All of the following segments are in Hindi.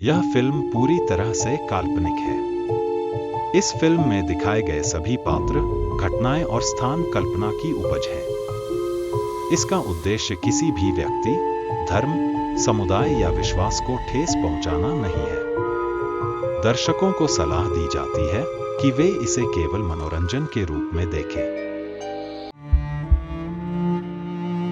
यह फिल्म पूरी तरह से काल्पनिक है। इस फिल्म में दिखाए गए सभी पात्र, घटनाएं और स्थान कल्पना की उपज हैं। इसका उद्देश्य किसी भी व्यक्ति, धर्म, समुदाय या विश्वास को ठेस पहुंचाना नहीं है। दर्शकों को सलाह दी जाती है कि वे इसे केवल मनोरंजन के रूप में देखें।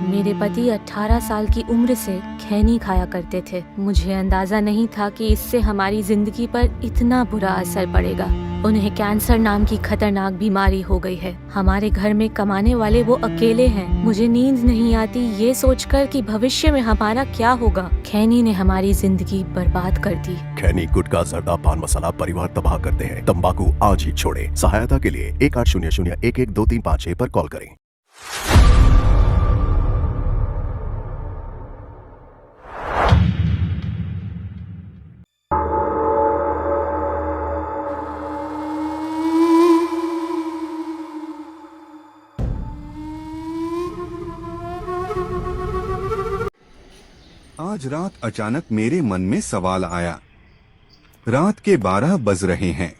मेरे पति 18 साल की उम्र से खैनी खाया करते थे। मुझे अंदाजा नहीं था कि इससे हमारी जिंदगी पर इतना बुरा असर पड़ेगा। उन्हें कैंसर नाम की खतरनाक बीमारी हो गई है। हमारे घर में कमाने वाले वो अकेले हैं। मुझे नींद नहीं आती ये सोचकर कि भविष्य में हमारा क्या होगा। खैनी ने हमारी जिंदगी बर्बाद कर दी। खैनी, गुटखा, जर्दा, पान मसाला परिवार तबाह करते हैं। तंबाकू आज ही छोड़े। सहायता के लिए 1800 112356 पर कॉल करें। आज रात अचानक मेरे मन में सवाल आया। रात के 12 बज रहे हैं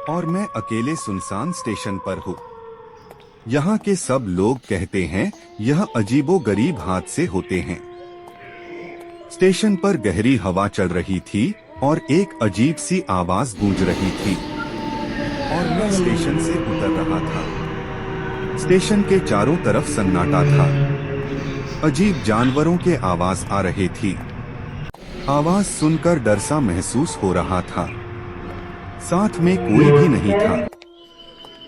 और मैं अकेले सुनसान स्टेशन पर हूँ। यहाँ के सब लोग कहते हैं यह अजीबोगरीब हादसे होते हैं। स्टेशन पर गहरी हवा चल रही थी और एक अजीब सी आवाज गूंज रही थी और मैं स्टेशन से उतर रहा था। स्टेशन के चारों तरफ सन्नाटा था। अजीब जानवरों के आवाज आ रहे थी। आवाज सुनकर डर सा महसूस हो रहा था। साथ में कोई भी नहीं था।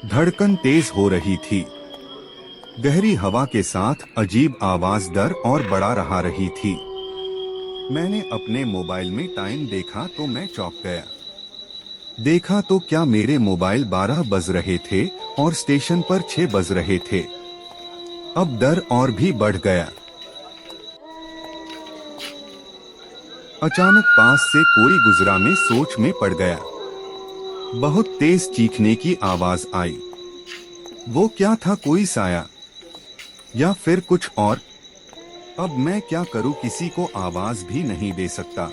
धड़कन तेज हो रही थी। गहरी हवा के साथ अजीब आवाज डर और बढ़ा रही थी। मैंने अपने मोबाइल में टाइम देखा तो मैं चौंक गया। देखा तो क्या मेरे मोबाइल 12 बज रहे थे और स्टेशन पर 6 बज रहे थे। अब डर और भी बढ़ गया। अचानक पास से कोई गुजरा, मैं सोच में पड़ गया। बहुत तेज चीखने की आवाज आई। वो क्या था, कोई साया या फिर कुछ और? अब मैं क्या करूं, किसी को आवाज भी नहीं दे सकता।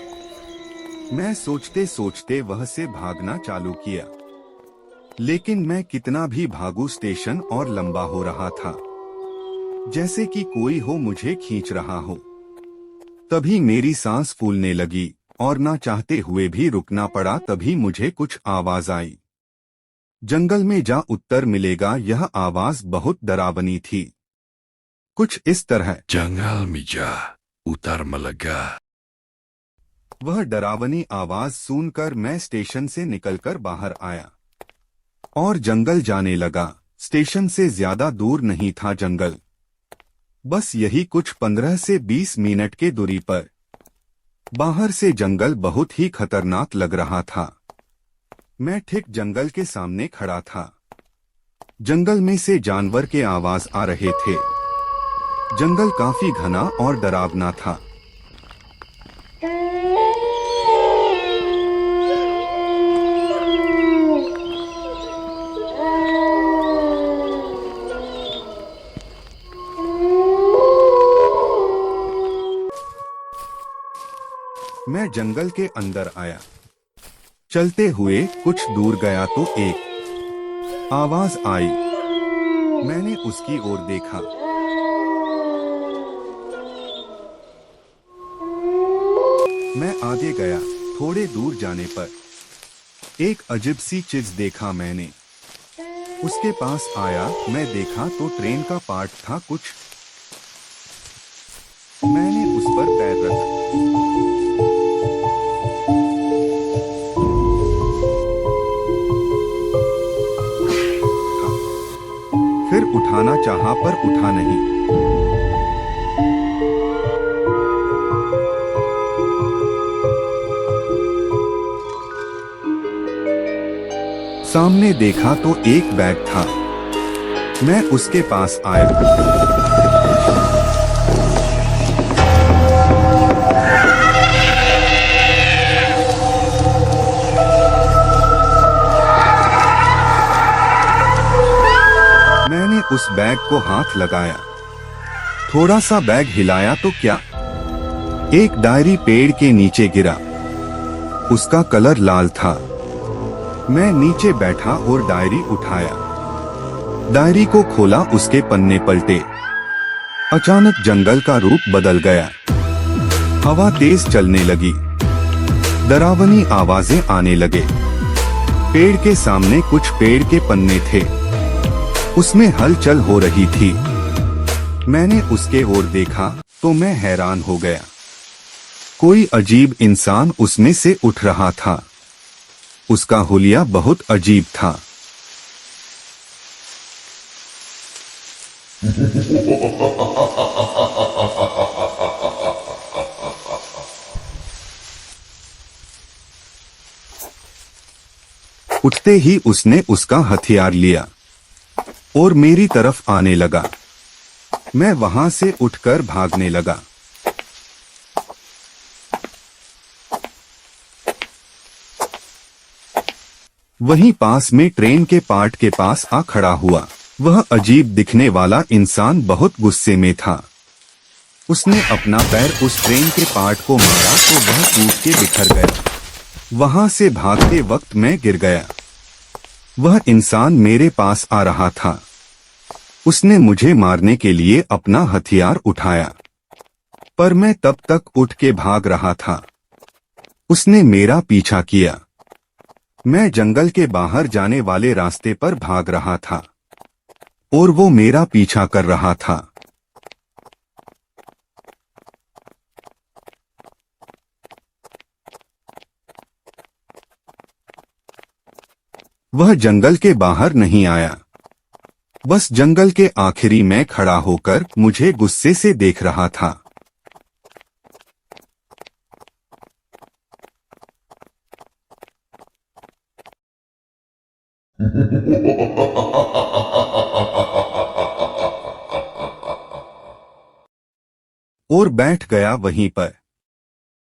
मैं सोचते सोचते वह से भागना चालू किया, लेकिन मैं कितना भी भागूं स्टेशन और लंबा हो रहा था, जैसे कि कोई हो मुझे खींच रहा हो। तभी मेरी सांस फूलने लगी और ना चाहते हुए भी रुकना पड़ा। तभी मुझे कुछ आवाज आई। जंगल में जा उत्तर मिलेगा। यह आवाज बहुत डरावनी थी। कुछ इस तरह, जंगल में जा उत्तर मिलेगा। वह डरावनी आवाज सुनकर मैं स्टेशन से निकलकर बाहर आया और जंगल जाने लगा। स्टेशन से ज्यादा दूर नहीं था जंगल, बस यही कुछ 15 से 20 मिनट के दूरी पर। बाहर से जंगल बहुत ही खतरनाक लग रहा था। मैं ठीक जंगल के सामने खड़ा था। जंगल में से जानवर के आवाज आ रहे थे। जंगल काफी घना और डरावना था। मैं जंगल के अंदर आया। चलते हुए कुछ दूर गया तो एक आवाज आई। मैंने उसकी ओर देखा। मैं आगे गया। थोड़े दूर जाने पर एक अजीब सी चीज देखा मैंने। उसके पास आया। मैं देखा तो ट्रेन का पार्ट था कुछ। मैंने उस पर पैर रखा। फिर उठाना चाहा पर उठा नहीं। सामने देखा तो एक बैग था। मैं उसके पास आया। मैंने उस बैग को हाथ लगाया। थोड़ा सा बैग हिलाया तो क्या, एक डायरी पेड़ के नीचे गिरा। उसका कलर लाल था। मैं नीचे बैठा और डायरी उठाया। डायरी को खोला, उसके पन्ने पलटे। अचानक जंगल का रूप बदल गया। हवा तेज चलने लगी। डरावनी आवाजें आने लगे। पेड़ के सामने कुछ पेड़ के पन्ने थे, उसमें हलचल हो रही थी। मैंने उसके ओर देखा तो मैं हैरान हो गया। कोई अजीब इंसान उसमें से उठ रहा था। उसका हुलिया बहुत अजीब था। उठते ही उसने उसका हथियार लिया और मेरी तरफ आने लगा। मैं वहां से उठकर भागने लगा। वहीं पास में ट्रेन के पार्ट के पास आ खड़ा हुआ। वह अजीब दिखने वाला इंसान बहुत गुस्से में था। उसने अपना पैर उस ट्रेन के पार्ट को मारा तो वह टूट के बिखर गया। वहां से भागते वक्त मैं गिर गया। वह इंसान मेरे पास आ रहा था। उसने मुझे मारने के लिए अपना हथियार उठाया, पर मैं तब तक उठ के भाग रहा था। उसने मेरा पीछा किया। मैं जंगल के बाहर जाने वाले रास्ते पर भाग रहा था और वो मेरा पीछा कर रहा था। वह जंगल के बाहर नहीं आया, बस जंगल के आखिरी में खड़ा होकर मुझे गुस्से से देख रहा था। और बैठ गया वहीं पर।